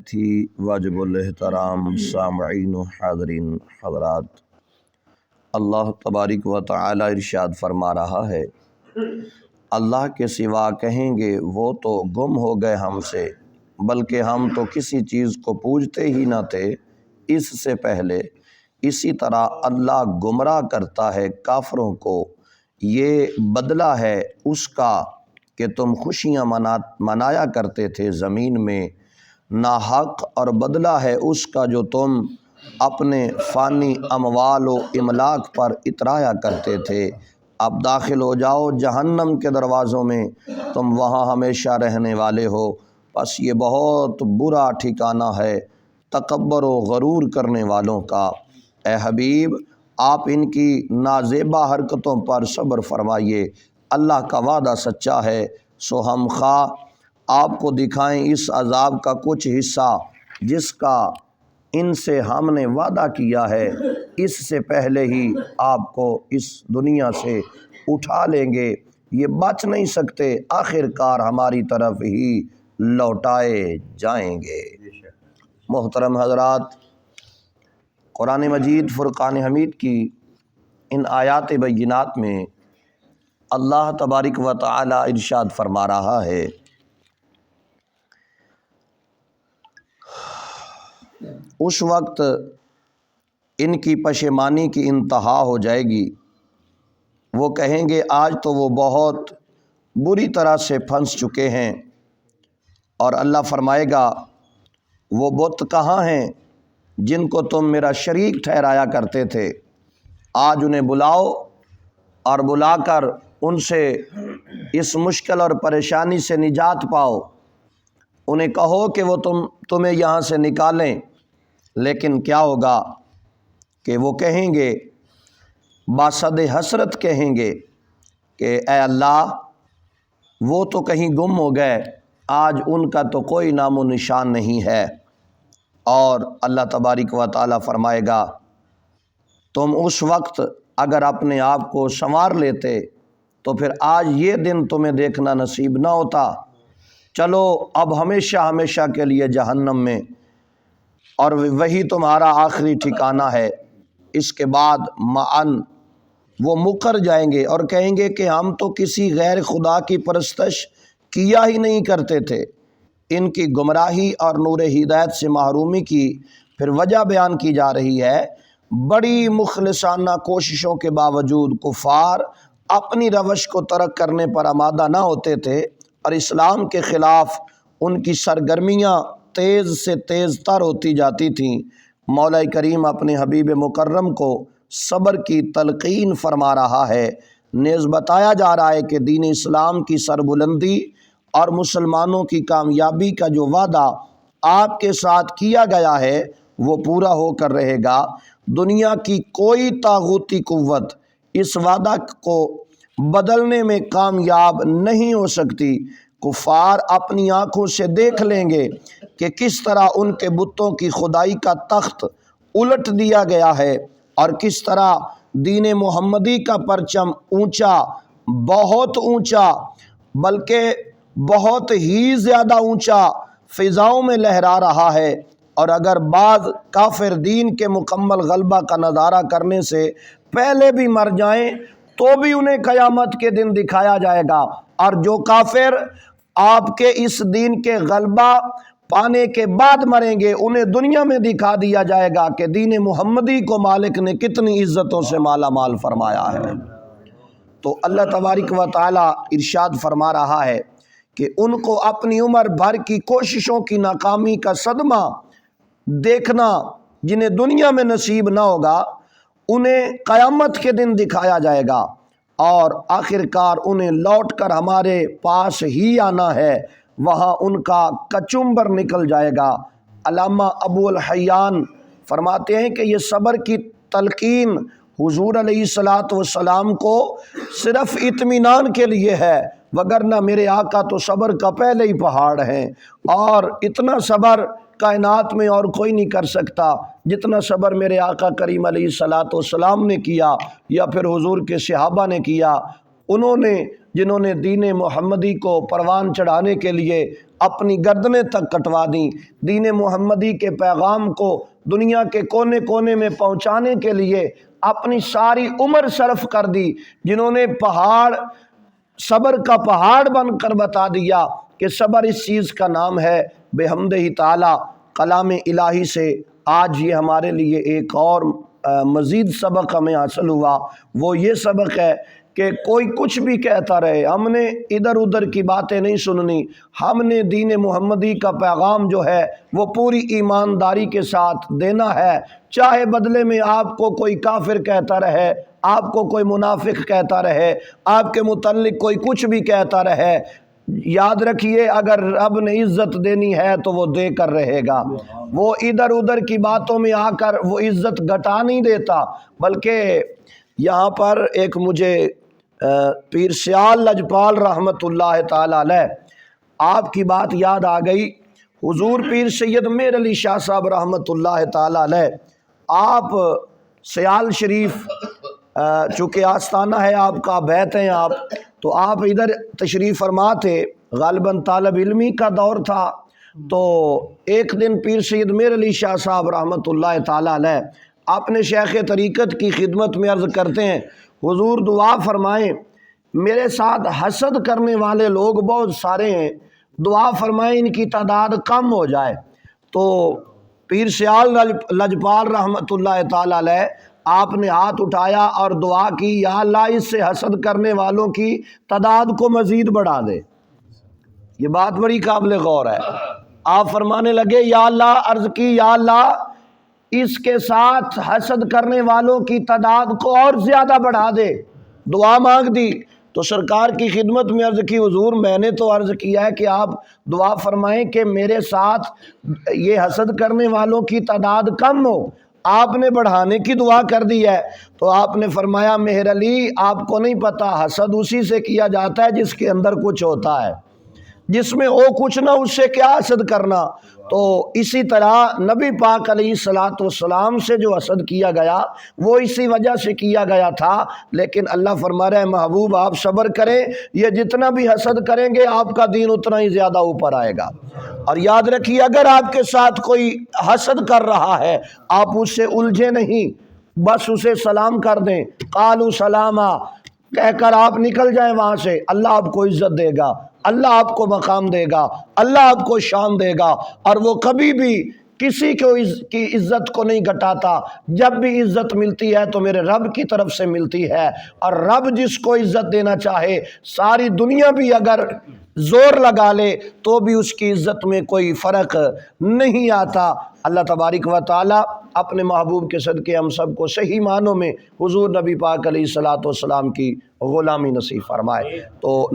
تھی واجب الاحترام سامعین و حاضرین حضرات، اللہ تبارک و تعالی ارشاد فرما رہا ہے، اللہ کے سوا کہیں گے وہ تو گم ہو گئے ہم سے، بلکہ ہم تو کسی چیز کو پوجتے ہی نہ تھے اس سے پہلے۔ اسی طرح اللہ گمراہ کرتا ہے کافروں کو، یہ بدلہ ہے اس کا کہ تم خوشیاں منایا کرتے تھے زمین میں ناحق، اور بدلہ ہے اس کا جو تم اپنے فانی اموال و املاک پر اترایا کرتے تھے۔ اب داخل ہو جاؤ جہنم کے دروازوں میں، تم وہاں ہمیشہ رہنے والے ہو، بس یہ بہت برا ٹھکانہ ہے تکبر و غرور کرنے والوں کا۔ اے حبیب، آپ ان کی نازیبا حرکتوں پر صبر فرمائیے، اللہ کا وعدہ سچا ہے، سو ہم خواہ آپ کو دکھائیں اس عذاب کا کچھ حصہ جس کا ان سے ہم نے وعدہ کیا ہے، اس سے پہلے ہی آپ کو اس دنیا سے اٹھا لیں گے، یہ بچ نہیں سکتے، آخر کار ہماری طرف ہی لوٹائے جائیں گے۔ محترم حضرات، قرآن مجید فرقان حمید کی ان آیات بینات میں اللہ تبارک و تعالی ارشاد فرما رہا ہے، اس وقت ان کی پشیمانی کی انتہا ہو جائے گی، وہ کہیں گے آج تو وہ بہت بری طرح سے پھنس چکے ہیں، اور اللہ فرمائے گا وہ بت کہاں ہیں جن کو تم میرا شریک ٹھہرایا کرتے تھے، آج انہیں بلاؤ اور بلا کر ان سے اس مشکل اور پریشانی سے نجات پاؤ، انہیں کہو کہ وہ تمہیں یہاں سے نکالیں۔ لیکن کیا ہوگا کہ وہ کہیں گے، باصد حسرت کہیں گے کہ اے اللہ وہ تو کہیں گم ہو گئے، آج ان کا تو کوئی نام و نشان نہیں ہے۔ اور اللہ تبارک و تعالی فرمائے گا تم اس وقت اگر اپنے آپ کو سنوار لیتے تو پھر آج یہ دن تمہیں دیکھنا نصیب نہ ہوتا، چلو اب ہمیشہ ہمیشہ کے لیے جہنم میں، اور وہی تمہارا آخری ٹھکانہ ہے۔ اس کے بعد معن وہ مکر جائیں گے اور کہیں گے کہ ہم تو کسی غیر خدا کی پرستش کیا ہی نہیں کرتے تھے۔ ان کی گمراہی اور نور ہدایت سے محرومی کی پھر وجہ بیان کی جا رہی ہے۔ بڑی مخلصانہ کوششوں کے باوجود کفار اپنی روش کو ترک کرنے پر آمادہ نہ ہوتے تھے، اور اسلام کے خلاف ان کی سرگرمیاں تیز سے تیز تر ہوتی جاتی تھیں۔ مولا کریم اپنے حبیب مکرم کو صبر کی تلقین فرما رہا ہے، نیز بتایا جا رہا ہے کہ دین اسلام کی سربلندی اور مسلمانوں کی کامیابی کا جو وعدہ آپ کے ساتھ کیا گیا ہے وہ پورا ہو کر رہے گا۔ دنیا کی کوئی طاغوتی قوت اس وعدہ کو بدلنے میں کامیاب نہیں ہو سکتی۔ کفار اپنی آنکھوں سے دیکھ لیں گے کہ کس طرح ان کے بتوں کی خدائی کا تخت الٹ دیا گیا ہے، اور کس طرح دین محمدی کا پرچم اونچا، بہت اونچا، بلکہ بہت ہی زیادہ اونچا فضاؤں میں لہرا رہا ہے، اور اگر بعض کافر دین کے مکمل غلبہ کا نظارہ کرنے سے پہلے بھی مر جائیں تو بھی انہیں قیامت کے دن دکھایا جائے گا، اور جو کافر آپ کے اس دین کے غلبہ پانے کے بعد مریں گے انہیں دنیا میں دکھا دیا جائے گا کہ دین محمدی کو مالک نے کتنی عزتوں سے مالا مال فرمایا ہے۔ تو اللہ تبارک و تعالی ارشاد فرما رہا ہے کہ ان کو اپنی عمر بھر کی کوششوں کی ناکامی کا صدمہ دیکھنا جنہیں دنیا میں نصیب نہ ہوگا، انہیں قیامت کے دن دکھایا جائے گا، اور آخر کار انہیں لوٹ کر ہمارے پاس ہی آنا ہے، وہاں ان کا کچمبر نکل جائے گا۔ علامہ ابو الحیان فرماتے ہیں کہ یہ صبر کی تلقین حضور علیہ السلام کو صرف اطمینان کے لیے ہے، وگرنہ میرے آقا تو صبر کا پہلے ہی پہاڑ ہیں، اور اتنا صبر کائنات میں اور کوئی نہیں کر سکتا جتنا صبر میرے آقا کریم علیہ السلام نے کیا، یا پھر حضور کے صحابہ نے کیا، جنہوں نے دین محمدی کو پروان چڑھانے کے لیے اپنی گردنیں تک کٹوا دیں، دین محمدی کے پیغام کو دنیا کے کونے کونے میں پہنچانے کے لیے اپنی ساری عمر صرف کر دی، جنہوں نے پہاڑ صبر کا پہاڑ بن کر بتا دیا کہ صبر اس چیز کا نام ہے۔ بحمدہ تعالی کلام الہی سے آج یہ ہمارے لیے ایک اور مزید سبق ہمیں حاصل ہوا، وہ یہ سبق ہے کہ کوئی کچھ بھی کہتا رہے، ہم نے ادھر ادھر کی باتیں نہیں سننی، ہم نے دین محمدی کا پیغام جو ہے وہ پوری ایمانداری کے ساتھ دینا ہے، چاہے بدلے میں آپ کو کوئی کافر کہتا رہے، آپ کو کوئی منافق کہتا رہے، آپ کے متعلق کوئی کچھ بھی کہتا رہے، یاد رکھیے اگر رب نے عزت دینی ہے تو وہ دے کر رہے گا۔ وہ ادھر ادھر کی باتوں میں آ کر وہ عزت گھٹا نہیں دیتا، بلکہ یہاں پر ایک مجھے پیر سیال لجپال رحمۃ اللہ تعالی علیہ آپ کی بات یاد آ گئی۔ حضور پیر سید میر علی شاہ صاحب رحمۃ اللہ تعالی علیہ آپ سیال شریف چونکہ آستانہ ہے آپ کا، بیت ہیں آپ، تو آپ ادھر تشریف فرما تھے، غالباً طالب علمی کا دور تھا، تو ایک دن پیر سید میر علی شاہ صاحب رحمۃ اللہ تعالی علیہ اپنے شیخ طریقت کی خدمت میں عرض کرتے ہیں، حضور دعا فرمائیں، میرے ساتھ حسد کرنے والے لوگ بہت سارے ہیں، دعا فرمائیں ان کی تعداد کم ہو جائے۔ تو پیر سیال لجپال رحمۃ اللہ تعالی علیہ آپ نے ہاتھ اٹھایا اور دعا کی، یا اللہ اس سے حسد کرنے والوں کی تعداد کو مزید بڑھا دے۔ یہ بات بڑی قابل غور ہے۔ آپ فرمانے لگے یا اللہ، عرض کی یا اللہ اس کے ساتھ حسد کرنے والوں کی تعداد کو اور زیادہ بڑھا دے، دعا مانگ دی۔ تو سرکار کی خدمت میں عرض کی، حضور میں نے تو عرض کیا ہے کہ آپ دعا فرمائیں کہ میرے ساتھ یہ حسد کرنے والوں کی تعداد کم ہو، آپ نے بڑھانے کی دعا کر دی ہے۔ تو آپ نے فرمایا مہر علی آپ کو نہیں پتا، حسد اسی سے کیا جاتا ہے جس کے اندر کچھ ہوتا ہے، جس میں ہو کچھ نہ اس سے کیا حسد کرنا۔ تو اسی طرح نبی پاک علیہ الصلوۃ والسلام سے جو حسد کیا گیا وہ اسی وجہ سے کیا گیا تھا، لیکن اللہ فرما رہے ہیں محبوب آپ صبر کریں، یہ جتنا بھی حسد کریں گے آپ کا دین اتنا ہی زیادہ اوپر آئے گا۔ اور یاد رکھیے اگر آپ کے ساتھ کوئی حسد کر رہا ہے آپ اس سے الجھے نہیں، بس اسے سلام کر دیں، قالوا سلاما کہہ کر آپ نکل جائیں وہاں سے، اللہ آپ کو عزت دے گا، اللہ آپ کو مقام دے گا، اللہ آپ کو شان دے گا، اور وہ کبھی بھی کسی کی عزت کو نہیں گھٹاتا۔ جب بھی عزت ملتی ہے تو میرے رب کی طرف سے ملتی ہے، اور رب جس کو عزت دینا چاہے ساری دنیا بھی اگر زور لگا لے تو بھی اس کی عزت میں کوئی فرق نہیں آتا۔ اللہ تبارک و تعالی اپنے محبوب کے صدقے ہم سب کو صحیح معنوں میں حضور نبی پاک علیہ الصلوۃ والسلام کی غلامی نصیب فرمائے۔ تو